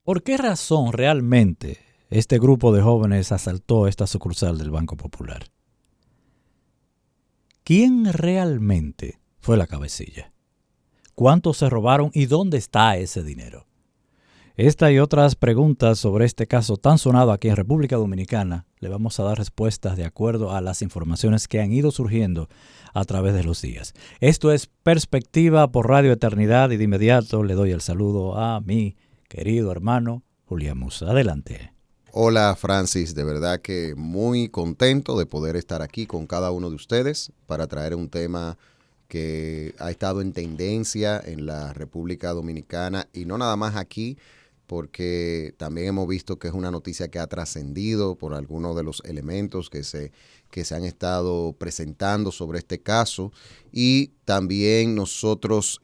¿Por qué razón realmente este grupo de jóvenes asaltó esta sucursal del Banco Popular? ¿Quién realmente fue la cabecilla? ¿Cuánto se robaron y dónde está ese dinero? Esta y otras preguntas sobre este caso tan sonado aquí en República Dominicana le vamos a dar respuestas de acuerdo a las informaciones que han ido surgiendo a través de los días. Esto es Perspectiva por Radio Eternidad y de inmediato le doy el saludo a mi querido hermano Julián Musa. Adelante. Hola Francis, de verdad que muy contento de poder estar aquí con cada uno de ustedes para traer un tema que ha estado en tendencia en la República Dominicana y no nada más aquí, porque también hemos visto que es una noticia que ha trascendido por algunos de los elementos que se han estado presentando sobre este caso, y también nosotros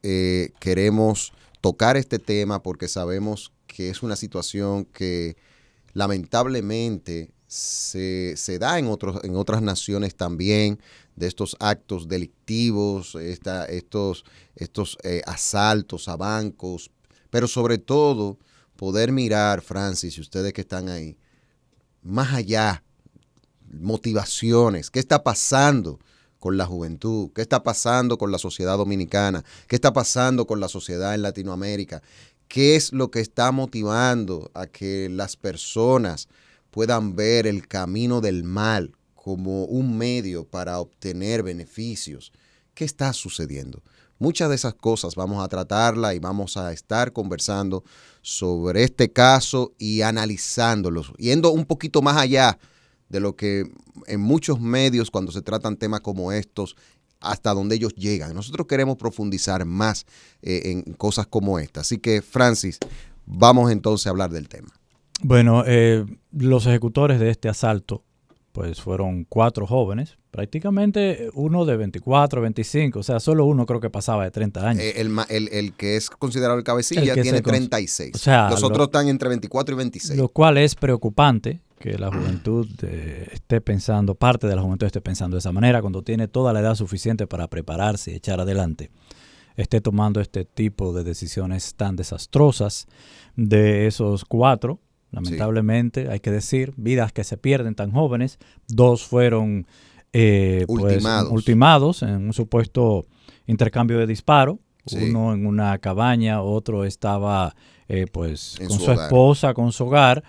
queremos tocar este tema porque sabemos que es una situación que lamentablemente se da en otras naciones también, de estos actos delictivos, estos asaltos a bancos, pero sobre todo poder mirar, Francis, y ustedes que están ahí, más allá, motivaciones, qué está pasando con la juventud, qué está pasando con la sociedad dominicana, qué está pasando con la sociedad en Latinoamérica, qué es lo que está motivando a que las personas puedan ver el camino del mal como un medio para obtener beneficios. ¿Qué está sucediendo? Muchas de esas cosas vamos a tratarla y vamos a estar conversando sobre este caso y analizándolos, yendo un poquito más allá de lo que en muchos medios cuando se tratan temas como estos, hasta donde ellos llegan. Nosotros queremos profundizar más en cosas como esta. Así que, Francis, vamos entonces a hablar del tema. Bueno, los ejecutores de este asalto pues fueron 4 jóvenes, prácticamente uno de 24, 25, o sea, solo uno creo que pasaba de 30 años. El que es considerado el cabecilla tiene 36. O sea, los otros están entre 24 y 26. Lo cual es preocupante que la juventud esté pensando, parte de la juventud esté pensando de esa manera, cuando tiene toda la edad suficiente para prepararse y echar adelante, esté tomando este tipo de decisiones tan desastrosas. De esos 4, lamentablemente, sí, hay que decir, vidas que se pierden tan jóvenes. 2 fueron ultimados en un supuesto intercambio de disparo. Sí. Uno en una cabaña, otro estaba con su esposa, con su hogar.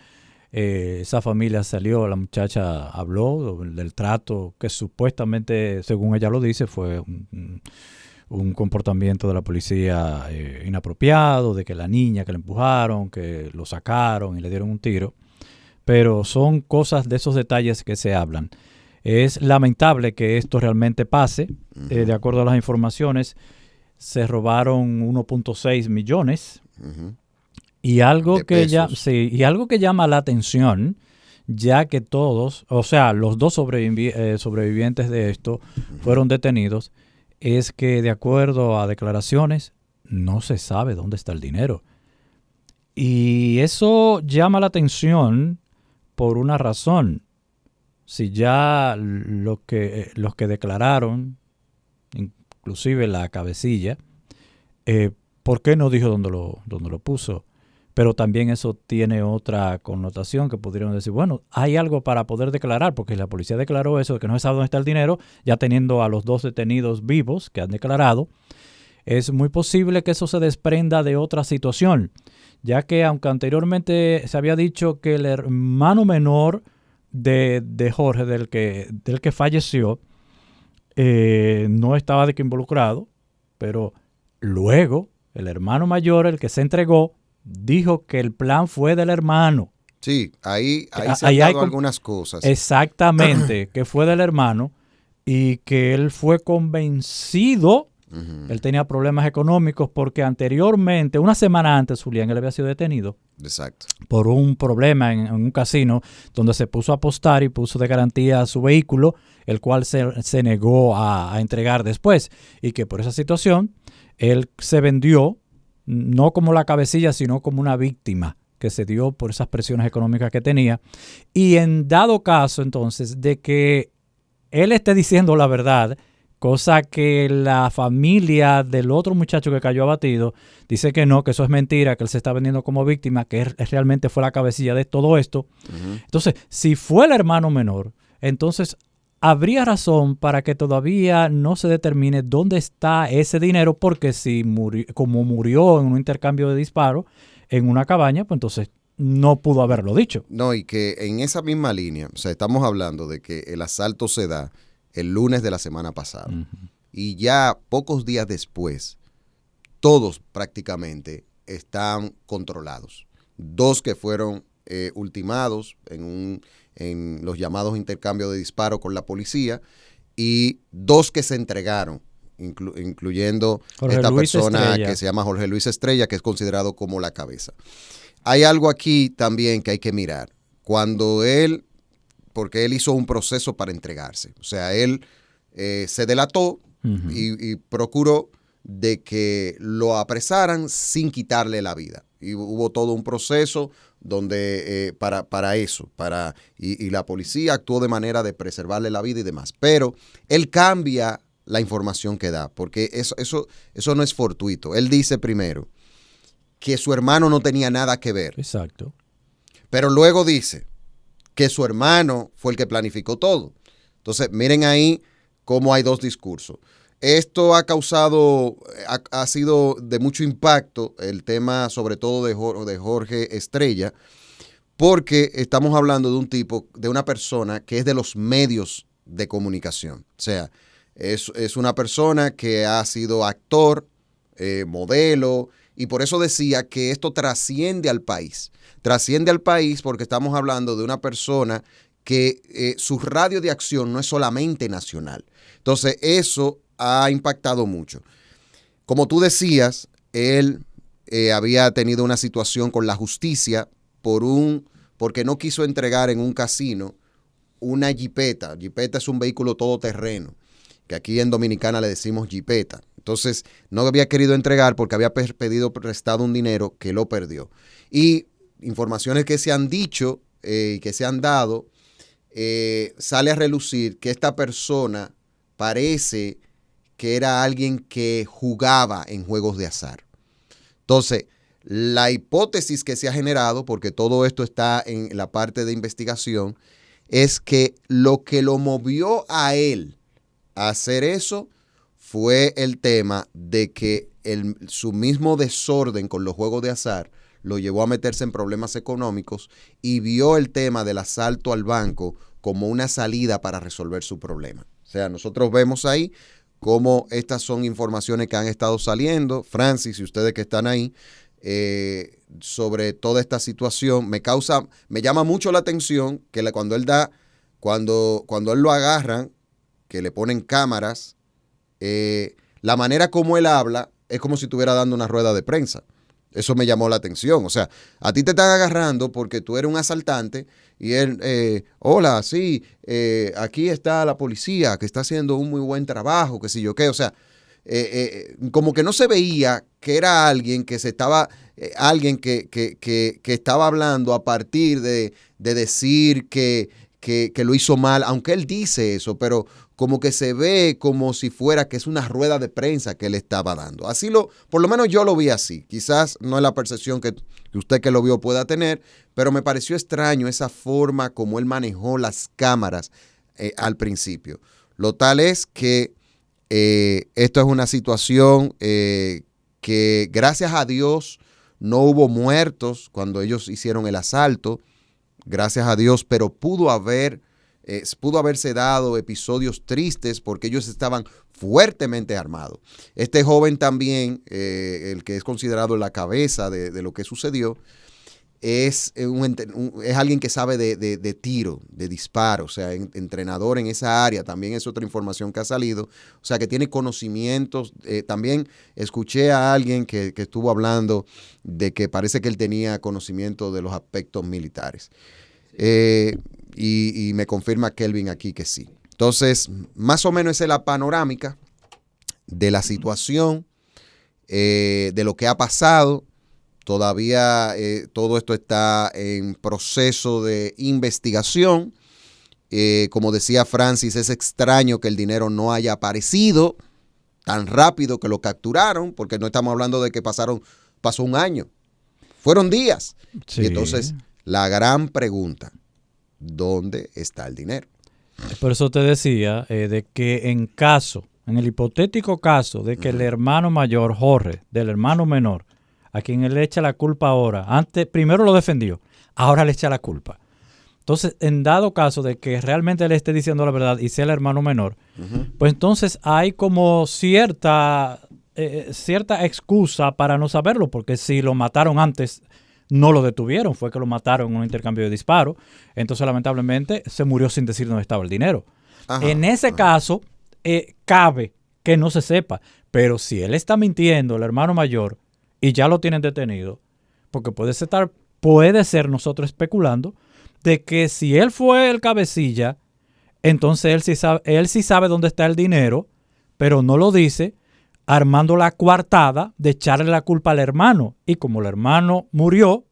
Esa familia salió, la muchacha habló del trato que supuestamente, según ella lo dice, fue un comportamiento de la policía inapropiado, de que la niña que le empujaron, que lo sacaron y le dieron un tiro. Pero son cosas de esos detalles que se hablan. Es lamentable que esto realmente pase. De acuerdo a las informaciones, se robaron 1.6 millones. Y algo que llama la atención, ya que todos, o sea, los 2 sobrevivientes de esto fueron detenidos, es que de acuerdo a declaraciones no se sabe dónde está el dinero. Y eso llama la atención por una razón. Si ya los que declararon, inclusive la cabecilla, ¿por qué no dijo dónde lo puso? Pero también eso tiene otra connotación que podríamos decir, bueno, hay algo para poder declarar, porque la policía declaró eso, de que no se sabe dónde está el dinero, ya teniendo a los 2 detenidos vivos que han declarado. Es muy posible que eso se desprenda de otra situación, ya que aunque anteriormente se había dicho que el hermano menor de Jorge, del que falleció, no estaba de que involucrado, pero luego el hermano mayor, el que se entregó, dijo que el plan fue del hermano. Sí, ahí se han dado algunas cosas. Exactamente, que fue del hermano y que él fue convencido. Él tenía problemas económicos porque anteriormente, una semana antes, Julián, él había sido detenido. Exacto. Por un problema en un casino donde se puso a apostar y puso de garantía su vehículo, el cual se negó a entregar después. Y que por esa situación, él se vendió, no como la cabecilla, sino como una víctima que se dio por esas presiones económicas que tenía. Y en dado caso, entonces, de que él esté diciendo la verdad, cosa que la familia del otro muchacho que cayó abatido dice que no, que eso es mentira, que él se está vendiendo como víctima, que él realmente fue la cabecilla de todo esto. Entonces, si fue el hermano menor, entonces habría razón para que todavía no se determine dónde está ese dinero, porque si como murió en un intercambio de disparos en una cabaña, pues entonces no pudo haberlo dicho. No, y que en esa misma línea, o sea, estamos hablando de que el asalto se da el lunes de la semana pasada. Y ya pocos días después, todos prácticamente están controlados. 2 que fueron ultimados en los llamados intercambios de disparos con la policía y 2 que se entregaron, incluyendo Jorge esta Luis persona Estrella, que se llama Jorge Luis Estrella, que es considerado como la cabeza. Hay algo aquí también que hay que mirar. Cuando porque él hizo un proceso para entregarse, o sea, él se delató y procuró de que lo apresaran sin quitarle la vida. Y hubo todo un proceso donde para eso, y la policía actuó de manera de preservarle la vida y demás. Pero él cambia la información que da, porque eso no es fortuito. Él dice primero que su hermano no tenía nada que ver. Exacto. Pero luego dice que su hermano fue el que planificó todo. Entonces, miren ahí cómo hay 2 discursos. Esto ha sido de mucho impacto el tema, sobre todo de Jorge Estrella, porque estamos hablando de un tipo, de una persona que es de los medios de comunicación. O sea, es una persona que ha sido actor, modelo, y por eso decía que esto trasciende al país. Trasciende al país porque estamos hablando de una persona que su radio de acción no es solamente nacional. Entonces, eso ha impactado mucho. Como tú decías, él había tenido una situación con la justicia porque no quiso entregar en un casino una jipeta. Jipeta es un vehículo todoterreno, que aquí en Dominicana le decimos jipeta. Entonces, no había querido entregar porque había pedido prestado un dinero que lo perdió. Y informaciones que se han dicho y que se han dado, sale a relucir que esta persona parece que era alguien que jugaba en juegos de azar. Entonces, la hipótesis que se ha generado, porque todo esto está en la parte de investigación, es que lo movió a él a hacer eso fue el tema de que su mismo desorden con los juegos de azar lo llevó a meterse en problemas económicos y vio el tema del asalto al banco como una salida para resolver su problema. O sea, nosotros vemos ahí cómo estas son informaciones que han estado saliendo. Francis y ustedes que están ahí, sobre toda esta situación, me llama mucho la atención que cuando él lo agarran, que le ponen cámaras, la manera como él habla es como si estuviera dando una rueda de prensa. Eso me llamó la atención. O sea, a ti te están agarrando porque tú eres un asaltante y él, hola, sí, aquí está la policía que está haciendo un muy buen trabajo, qué sé yo qué. O sea, como que no se veía que era alguien que alguien que estaba hablando a partir de decir que lo hizo mal, aunque él dice eso, pero como que se ve como si fuera que es una rueda de prensa que él estaba dando. Por lo menos yo lo vi así. Quizás no es la percepción que usted que lo vio pueda tener, pero me pareció extraño esa forma como él manejó las cámaras al principio. Lo tal es que esto es una situación que gracias a Dios no hubo muertos cuando ellos hicieron el asalto. Gracias a Dios, pero pudo haberse dado episodios tristes porque ellos estaban fuertemente armados. Este joven también, el que es considerado la cabeza de lo que sucedió, es alguien que sabe de tiro, de disparo, o sea, entrenador en esa área. También es otra información que ha salido, o sea, que tiene conocimientos. También escuché a alguien que estuvo hablando de que parece que él tenía conocimiento de los aspectos militares. Y me confirma Kelvin aquí que sí. Entonces, más o menos esa es la panorámica de la situación, de lo que ha pasado. Todavía todo esto está en proceso de investigación Como decía Francis, es extraño que el dinero no haya aparecido tan rápido que lo capturaron, porque no estamos hablando de que pasó un año. Fueron días. Sí. Y entonces, la gran pregunta, ¿dónde está el dinero? Por eso te decía de que en el hipotético caso de que el hermano mayor, Jorge, del hermano menor, a quien él le echa la culpa ahora, primero lo defendió, ahora le echa la culpa. Entonces, en dado caso de que realmente él esté diciendo la verdad y sea el hermano menor, pues entonces hay como cierta excusa para no saberlo, porque si lo mataron antes, no lo detuvieron, fue que lo mataron en un intercambio de disparos. Entonces, lamentablemente, se murió sin decir dónde estaba el dinero. En ese caso, cabe que no se sepa. Pero si él está mintiendo, el hermano mayor, y ya lo tienen detenido, porque puede ser nosotros especulando de que si él fue el cabecilla, entonces él sí sabe dónde está el dinero, pero no lo dice, armando la coartada de echarle la culpa al hermano. Y como el hermano murió,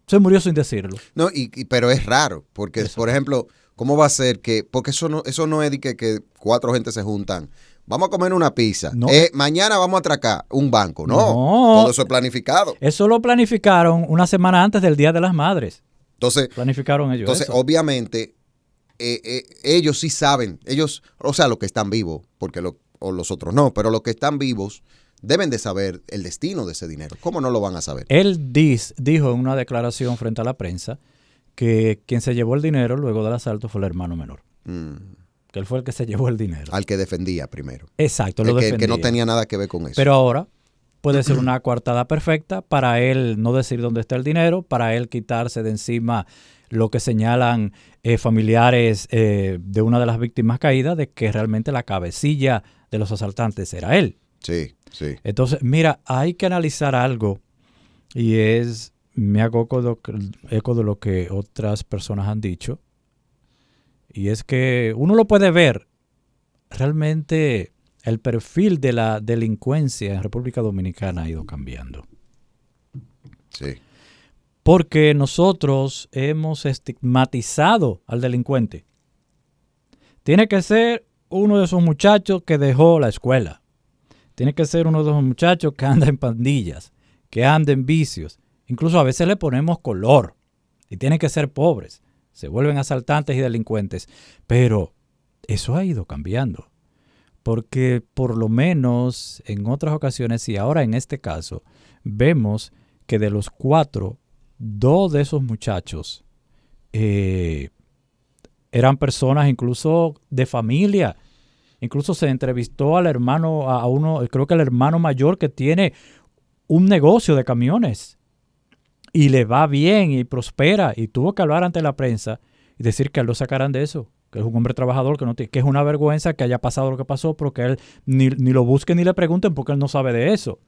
se murió sin decirlo. No, pero es raro, porque, por ejemplo, ¿cómo va a ser que, porque eso no es de que 4 gente se juntan, vamos a comer una pizza, no. Mañana vamos a atracar un banco? No, todo eso es planificado. Eso lo planificaron una semana antes del Día de las Madres. Entonces, planificaron ellos. Entonces, obviamente, ellos sí saben, o sea, los que están vivos, o los otros no, pero los que están vivos deben de saber el destino de ese dinero. ¿Cómo no lo van a saber? Él dijo en una declaración frente a la prensa que quien se llevó el dinero luego del asalto fue el hermano menor. Que él fue el que se llevó el dinero. Al que defendía primero. Exacto, lo defendía. Que no tenía nada que ver con eso. Pero ahora puede ser una coartada perfecta para él no decir dónde está el dinero, para él quitarse de encima lo que señalan familiares de una de las víctimas caídas, de que realmente la cabecilla de los asaltantes era él. Sí, sí. Entonces, mira, hay que analizar algo y me hago eco de lo que otras personas han dicho, y es que uno lo puede ver, realmente el perfil de la delincuencia en República Dominicana ha ido cambiando. Sí. Porque nosotros hemos estigmatizado al delincuente. Tiene que ser uno de esos muchachos que dejó la escuela. Tiene que ser uno de esos muchachos que anda en pandillas, que anda en vicios. Incluso a veces le ponemos color. Y tienen que ser pobres. Se vuelven asaltantes y delincuentes. Pero eso ha ido cambiando. Porque por lo menos en otras ocasiones, y ahora en este caso, vemos que de los 4, 2 de esos muchachos eran personas incluso de familia. Incluso se entrevistó al hermano, creo que al hermano mayor, que tiene un negocio de camiones y le va bien y prospera, y tuvo que hablar ante la prensa y decir que él lo sacaran de eso, que es un hombre trabajador, que es una vergüenza que haya pasado lo que pasó, pero que él ni lo busquen ni le pregunten porque él no sabe de eso.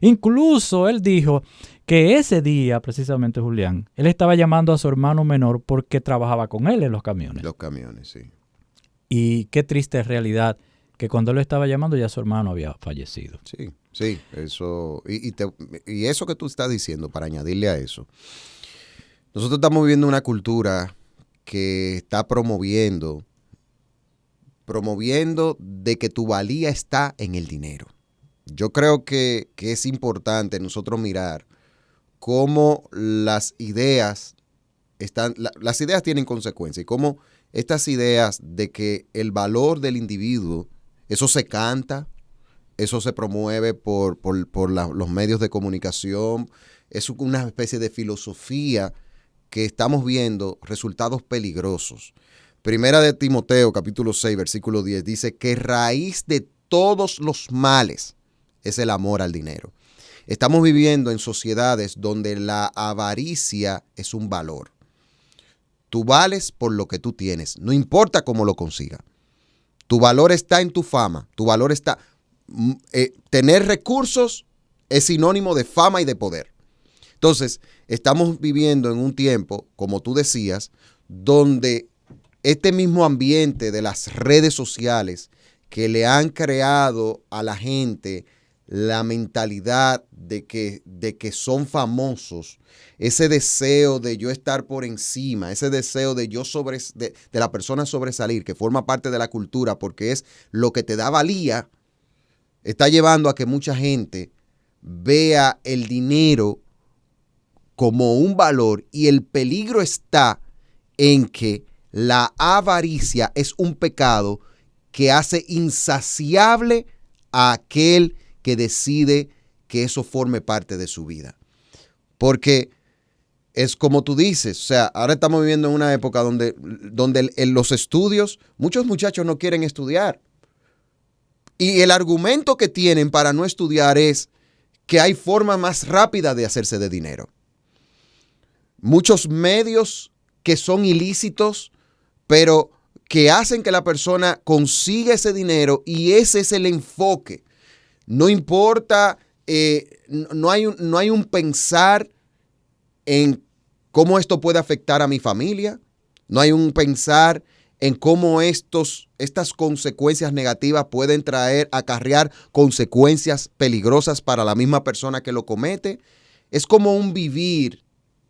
Incluso él dijo que ese día, precisamente, Julián, él estaba llamando a su hermano menor porque trabajaba con él en los camiones. Los camiones, sí. Y qué triste realidad que cuando él lo estaba llamando ya su hermano había fallecido. Sí, sí, eso. Y eso que tú estás diciendo, para añadirle a eso, nosotros estamos viviendo una cultura que está promoviendo de que tu valía está en el dinero. Yo creo que es importante nosotros mirar cómo las ideas las ideas tienen consecuencias, y cómo estas ideas de que el valor del individuo, eso se canta, eso se promueve por los medios de comunicación, es una especie de filosofía que estamos viendo resultados peligrosos. Primera de Timoteo, capítulo 6, versículo 10, dice que raíz de todos los males es el amor al dinero. Estamos viviendo en sociedades donde la avaricia es un valor. Tú vales por lo que tú tienes, no importa cómo lo consigas. Tu valor está en tu fama, tu valor está... tener recursos es sinónimo de fama y de poder. Entonces, estamos viviendo en un tiempo, como tú decías, donde este mismo ambiente de las redes sociales que le han creado a la gente la mentalidad de que son famosos, ese deseo de yo estar por encima, ese deseo de yo de la persona sobresalir, que forma parte de la cultura porque es lo que te da valía, está llevando a que mucha gente vea el dinero como un valor, y el peligro está en que la avaricia es un pecado que hace insaciable a aquel que decide que eso forme parte de su vida. Porque es como tú dices, o sea, ahora estamos viviendo en una época donde en los estudios, muchos muchachos no quieren estudiar. Y el argumento que tienen para no estudiar es que hay forma más rápida de hacerse de dinero. Muchos medios que son ilícitos, pero que hacen que la persona consiga ese dinero, y ese es el enfoque. No importa, no hay un pensar en cómo esto puede afectar a mi familia, no hay un pensar en cómo estas consecuencias negativas pueden acarrear consecuencias peligrosas para la misma persona que lo comete. Es como un vivir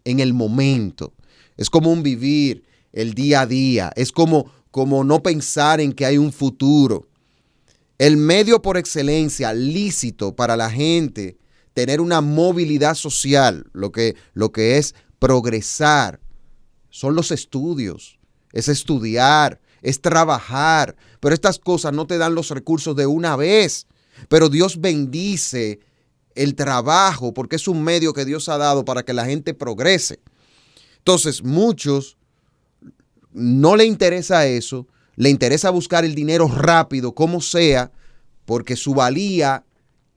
en el momento, es como un vivir el día a día, es como no pensar en que hay un futuro. El medio por excelencia lícito para la gente tener una movilidad social, lo que es progresar, son los estudios, es estudiar, es trabajar, pero estas cosas no te dan los recursos de una vez, pero Dios bendice el trabajo porque es un medio que Dios ha dado para que la gente progrese. Entonces, muchos no le interesa eso, le interesa buscar el dinero rápido, como sea, porque su valía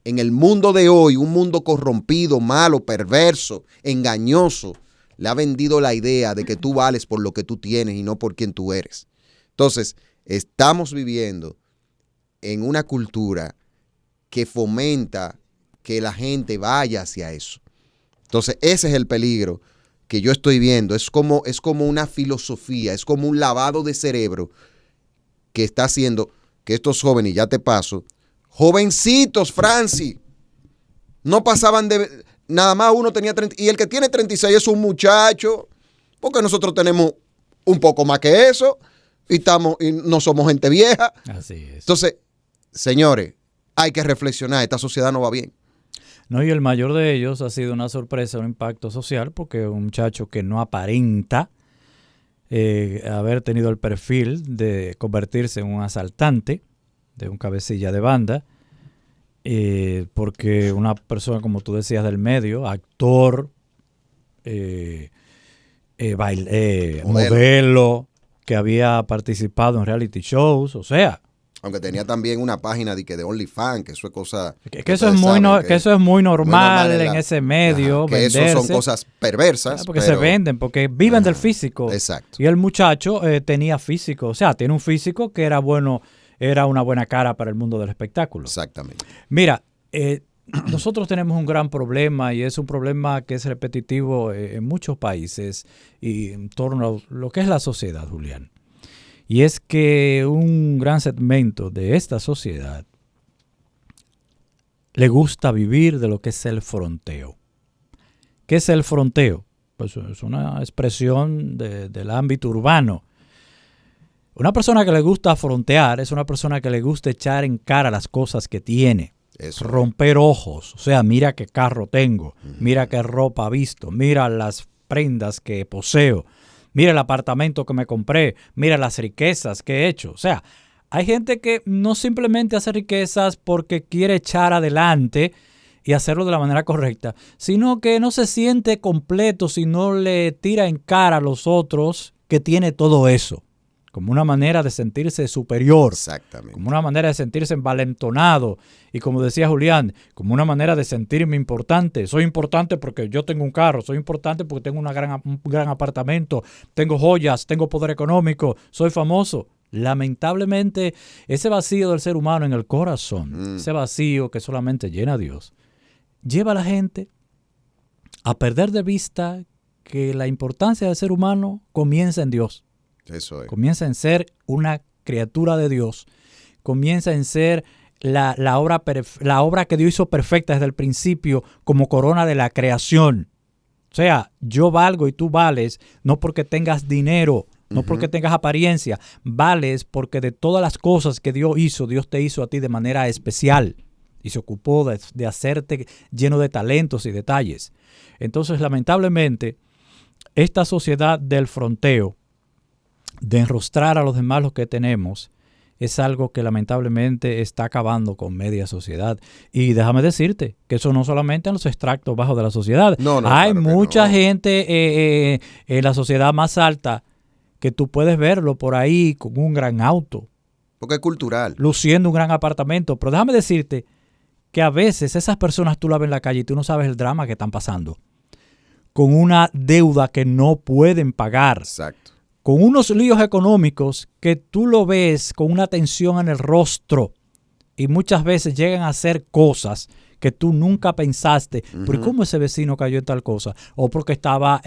en el mundo de hoy, un mundo corrompido, malo, perverso, engañoso, le ha vendido la idea de que tú vales por lo que tú tienes y no por quien tú eres. Entonces, estamos viviendo en una cultura que fomenta que la gente vaya hacia eso. Entonces, ese es el peligro que yo estoy viendo. Es como una filosofía, es como un lavado de cerebro que está haciendo que estos jóvenes, ya te paso, jovencitos, Francis, no pasaban de... Nada más uno tenía 30, y el que tiene 36 es un muchacho, porque nosotros tenemos un poco más que eso, y no somos gente vieja. Así es. Entonces, señores, hay que reflexionar, esta sociedad no va bien. No, y el mayor de ellos ha sido una sorpresa, un impacto social, porque un muchacho que no aparenta haber tenido el perfil de convertirse en un asaltante, de un cabecilla de banda, porque una persona, como tú decías, del medio, actor, modelo, que había participado en reality shows, o sea... Aunque tenía también una página de OnlyFans, que eso es cosa... Que eso es muy normal en ese medio. Ajá, que eso son cosas perversas. Porque se venden, porque viven del físico. Exacto. Y el muchacho tenía físico, o sea, tiene un físico que era bueno, era una buena cara para el mundo del espectáculo. Exactamente. Mira, nosotros tenemos un gran problema, y es un problema que es repetitivo en muchos países y en torno a lo que es la sociedad, Julián. Y es que un gran segmento de esta sociedad le gusta vivir de lo que es el fronteo. ¿Qué es el fronteo? Pues es una expresión del ámbito urbano. Una persona que le gusta frontear es una persona que le gusta echar en cara las cosas que tiene. Eso. Romper ojos. O sea, mira qué carro tengo, mira qué ropa visto, mira las prendas que poseo, mira el apartamento que me compré, mira las riquezas que he hecho. O sea, hay gente que no simplemente hace riquezas porque quiere echar adelante y hacerlo de la manera correcta, sino que no se siente completo si no le tira en cara a los otros que tiene todo eso, como una manera de sentirse superior. Exactamente. Como una manera de sentirse envalentonado. Y como decía Julián, como una manera de sentirme importante. Soy importante porque yo tengo un carro, soy importante porque tengo un gran apartamento, tengo joyas, tengo poder económico, soy famoso. Lamentablemente, ese vacío del ser humano en el corazón, ese vacío que solamente llena a Dios, lleva a la gente a perder de vista que la importancia del ser humano comienza en Dios. Eso es. Comienza en ser una criatura de Dios. Comienza en ser la obra que Dios hizo perfecta desde el principio como corona de la creación. O sea, yo valgo y tú vales, no porque tengas dinero, no porque tengas apariencia, vales porque de todas las cosas que Dios hizo, Dios te hizo a ti de manera especial y se ocupó de hacerte lleno de talentos y detalles. Entonces, lamentablemente, esta sociedad del fronteo, de enrostrar a los demás lo que tenemos, es algo que lamentablemente está acabando con media sociedad. Y déjame decirte que eso no solamente en los extractos bajos de la sociedad. Hay mucha gente en la sociedad más alta que tú puedes verlo por ahí con un gran auto. Porque es cultural. Luciendo un gran apartamento. Pero déjame decirte que a veces esas personas tú las ves en la calle y tú no sabes el drama que están pasando. Con una deuda que no pueden pagar. Exacto. Con unos líos económicos que tú lo ves con una tensión en el rostro y muchas veces llegan a hacer cosas que tú nunca pensaste. ¿Pero cómo ese vecino cayó en tal cosa? O porque estaba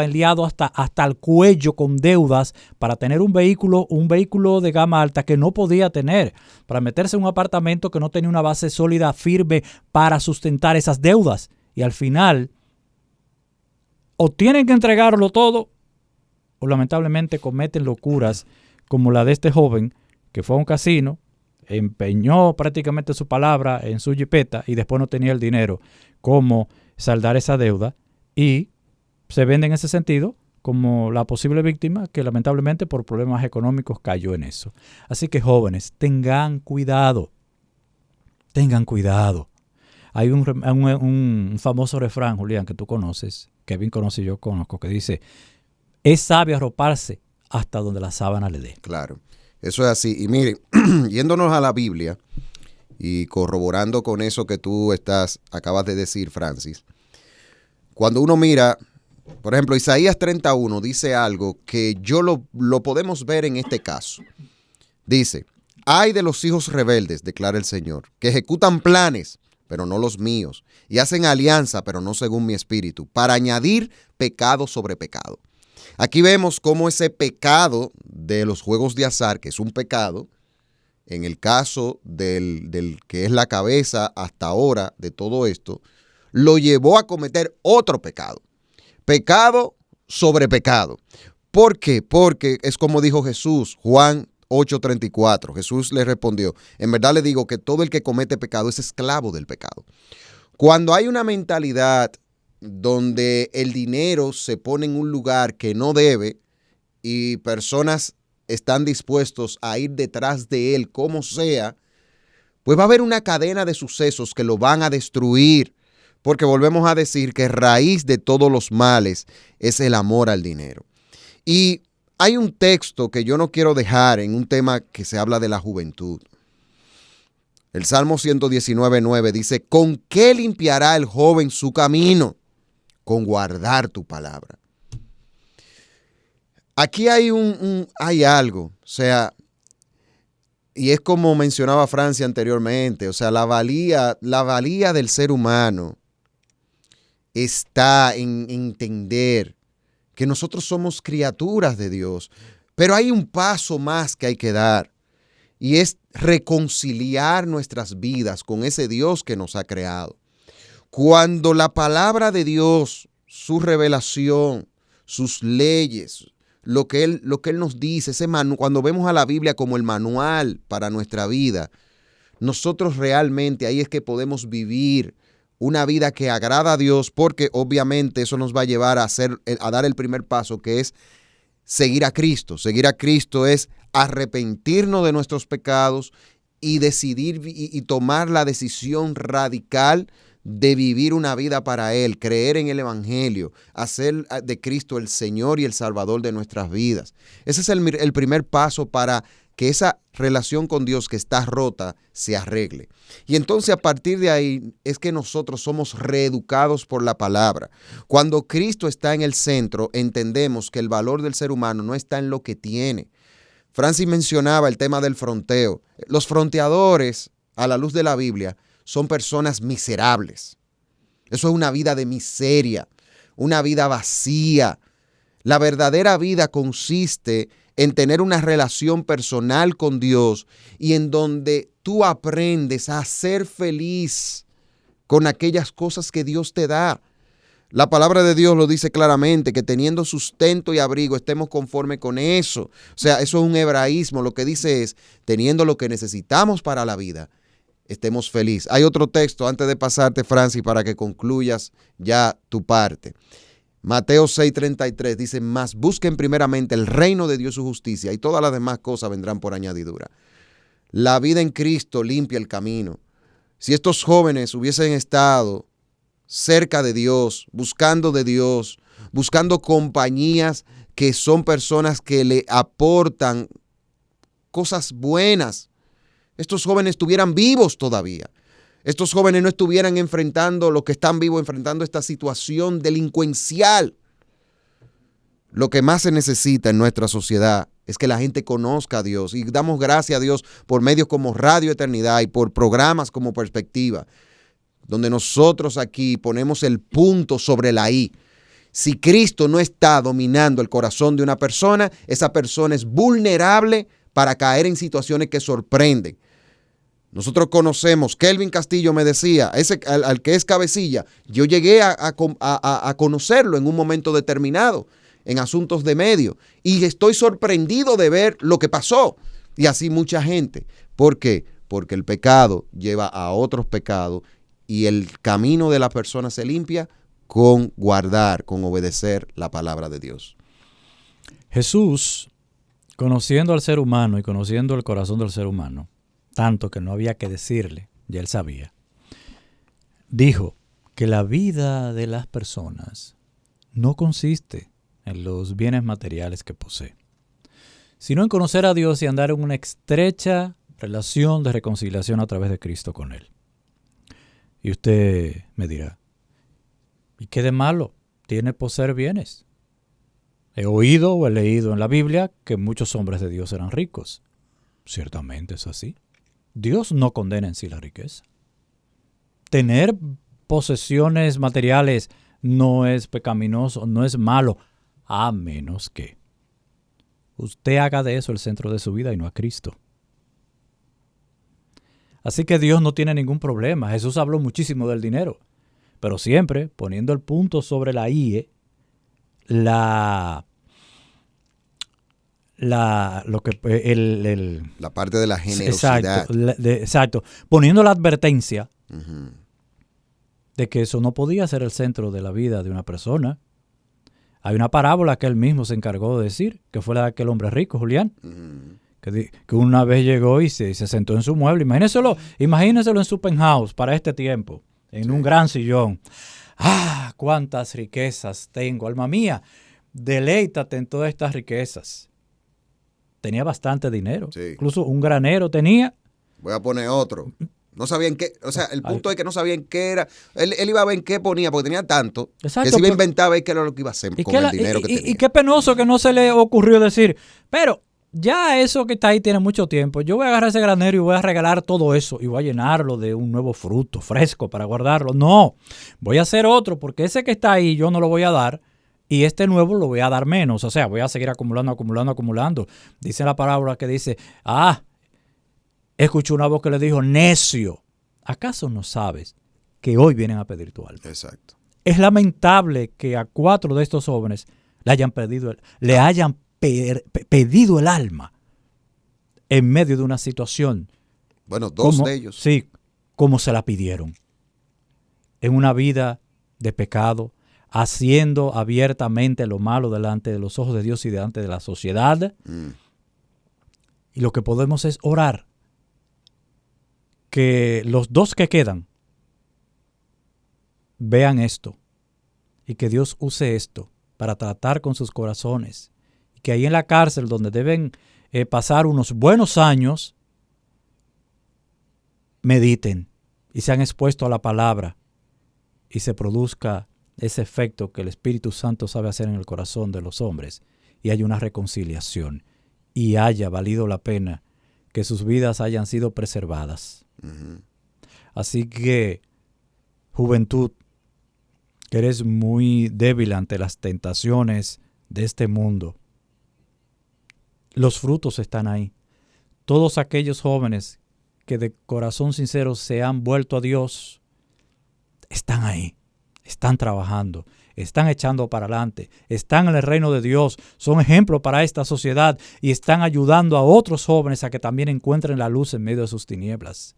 enliado hasta el cuello con deudas para tener un vehículo de gama alta que no podía tener, para meterse en un apartamento que no tenía una base sólida, firme para sustentar esas deudas. Y al final, o tienen que entregarlo todo, o lamentablemente cometen locuras como la de este joven que fue a un casino, empeñó prácticamente su palabra en su jipeta y después no tenía el dinero como saldar esa deuda y se vende en ese sentido como la posible víctima que lamentablemente por problemas económicos cayó en eso. Así que jóvenes, tengan cuidado. Tengan cuidado. Hay un famoso refrán, Julián, que tú conoces, Kevin conoce y yo conozco, que dice: es sabio arroparse hasta donde la sábana le dé. Claro, eso es así. Y mire, yéndonos a la Biblia y corroborando con eso que tú acabas de decir, Francis, cuando uno mira, por ejemplo, Isaías 31 dice algo que yo lo podemos ver en este caso. Dice: ay de los hijos rebeldes, declara el Señor, que ejecutan planes, pero no los míos, y hacen alianza, pero no según mi espíritu, para añadir pecado sobre pecado. Aquí vemos cómo ese pecado de los juegos de azar, que es un pecado, en el caso del que es la cabeza hasta ahora de todo esto, lo llevó a cometer otro pecado. Pecado sobre pecado. ¿Por qué? Porque es como dijo Jesús, Juan 8:34. Jesús le respondió: en verdad le digo que todo el que comete pecado es esclavo del pecado. Cuando hay una mentalidad donde el dinero se pone en un lugar que no debe y personas están dispuestos a ir detrás de él como sea, pues va a haber una cadena de sucesos que lo van a destruir, porque volvemos a decir que raíz de todos los males es el amor al dinero. Y hay un texto que yo no quiero dejar en un tema que se habla de la juventud. El Salmo 119:9 dice: ¿con qué limpiará el joven su camino? Con guardar tu palabra. Aquí hay hay algo, o sea, y es como mencionaba Francia anteriormente, o sea, la valía del ser humano está en entender que nosotros somos criaturas de Dios, pero hay un paso más que hay que dar, y es reconciliar nuestras vidas con ese Dios que nos ha creado. Cuando la palabra de Dios, su revelación, sus leyes, lo que Él nos dice, cuando vemos a la Biblia como el manual para nuestra vida, nosotros realmente ahí es que podemos vivir una vida que agrada a Dios, porque obviamente eso nos va a llevar a dar el primer paso, que es seguir a Cristo. Seguir a Cristo es arrepentirnos de nuestros pecados y decidir y tomar la decisión radical de vivir una vida para Él, creer en el Evangelio, hacer de Cristo el Señor y el Salvador de nuestras vidas. Ese es el primer paso para que esa relación con Dios que está rota se arregle. Y entonces a partir de ahí es que nosotros somos reeducados por la palabra. Cuando Cristo está en el centro, entendemos que el valor del ser humano no está en lo que tiene. Francis mencionaba el tema del fronteo. Los fronteadores, a la luz de la Biblia, son personas miserables. Eso es una vida de miseria, una vida vacía. La verdadera vida consiste en tener una relación personal con Dios y en donde tú aprendes a ser feliz con aquellas cosas que Dios te da. La palabra de Dios lo dice claramente, que teniendo sustento y abrigo estemos conforme con eso. O sea, eso es un hebraísmo. Lo que dice es, teniendo lo que necesitamos para la vida, estemos felices. Hay otro texto antes de pasarte, Francis, para que concluyas ya tu parte. Mateo 6:33 dice, mas busquen primeramente el reino de Dios y su justicia y todas las demás cosas vendrán por añadidura. La vida en Cristo limpia el camino. Si estos jóvenes hubiesen estado cerca de Dios, buscando compañías que son personas que le aportan cosas buenas, estos jóvenes estuvieran vivos todavía. Estos jóvenes no estuvieran enfrentando, los que están vivos, enfrentando esta situación delincuencial. Lo que más se necesita en nuestra sociedad es que la gente conozca a Dios. Y damos gracias a Dios por medios como Radio Eternidad y por programas como Perspectiva, donde nosotros aquí ponemos el punto sobre la I. Si Cristo no está dominando el corazón de una persona, esa persona es vulnerable para caer en situaciones que sorprenden. Nosotros conocemos, Kelvin Castillo me decía, al que es cabecilla, yo llegué a conocerlo en un momento determinado, en asuntos de medio, y estoy sorprendido de ver lo que pasó. Y así mucha gente. ¿Por qué? Porque el pecado lleva a otros pecados y el camino de la persona se limpia con guardar, con obedecer la palabra de Dios. Jesús, conociendo al ser humano y conociendo el corazón del ser humano, tanto que no había que decirle, ya él sabía, dijo que la vida de las personas no consiste en los bienes materiales que posee, sino en conocer a Dios y andar en una estrecha relación de reconciliación a través de Cristo con Él. Y usted me dirá, ¿y qué de malo tiene poseer bienes? He oído o he leído en la Biblia que muchos hombres de Dios eran ricos. Ciertamente es así. Dios no condena en sí la riqueza. Tener posesiones materiales no es pecaminoso, no es malo, a menos que usted haga de eso el centro de su vida y no a Cristo. Así que Dios no tiene ningún problema. Jesús habló muchísimo del dinero, pero siempre poniendo el punto sobre la IE, la parte de la generosidad. Exacto. Poniendo la advertencia de que eso no podía ser el centro de la vida de una persona. Hay una parábola que él mismo se encargó de decir, que fue la de aquel hombre rico, Julián, que una vez llegó y se sentó en su mueble. Imagínenselo en su penthouse para este tiempo, en un gran sillón. ¡Ah, cuántas riquezas tengo, alma mía! Deleítate en todas estas riquezas. Tenía bastante dinero. Sí. Incluso un granero tenía. Voy a poner otro. No sabían qué, o sea, el punto es que no sabían qué era. Él iba a ver en qué ponía, porque tenía tanto. Exacto, que se iba a inventar a ver qué era lo que iba a hacer con el dinero que tenía. Y qué penoso que no se le ocurrió decir, pero ya eso que está ahí tiene mucho tiempo. Yo voy a agarrar ese granero y voy a regalar todo eso y voy a llenarlo de un nuevo fruto fresco para guardarlo. No, voy a hacer otro, porque ese que está ahí yo no lo voy a dar. Y este nuevo lo voy a dar menos. O sea, voy a seguir acumulando. Dice la parábola que dice, escuché una voz que le dijo, necio, ¿acaso no sabes que hoy vienen a pedir tu alma? Exacto. Es lamentable que a 4 de estos jóvenes le hayan pedido el alma en medio de una situación. Bueno, 2 de ellos. Sí, como se la pidieron. En una vida de pecado, haciendo abiertamente lo malo delante de los ojos de Dios y delante de la sociedad. Y lo que podemos es orar que los 2 que quedan vean esto y que Dios use esto para tratar con sus corazones. Y que ahí en la cárcel, donde deben pasar unos buenos años, mediten y sean expuestos a la palabra y se produzca ese efecto que el Espíritu Santo sabe hacer en el corazón de los hombres y haya una reconciliación y haya valido la pena que sus vidas hayan sido preservadas. Así que, juventud, que eres muy débil ante las tentaciones de este mundo. Los frutos están ahí. Todos aquellos jóvenes que de corazón sincero se han vuelto a Dios, están ahí, están trabajando, están echando para adelante, están en el reino de Dios, son ejemplo para esta sociedad y están ayudando a otros jóvenes a que también encuentren la luz en medio de sus tinieblas.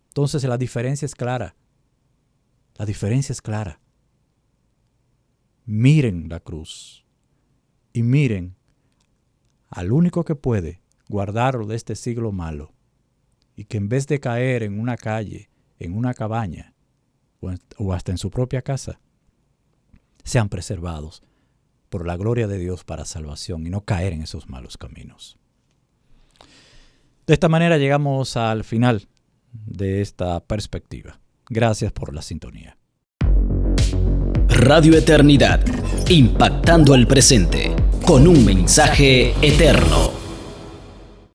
Entonces la diferencia es clara. La diferencia es clara. Miren la cruz y miren al único que puede guardarlo de este siglo malo y que en vez de caer en una calle, en una cabaña o hasta en su propia casa, sean preservados por la gloria de Dios para salvación y no caer en esos malos caminos. De esta manera llegamos al final de esta perspectiva. Gracias por la sintonía. Radio Eternidad, impactando el presente con un mensaje eterno.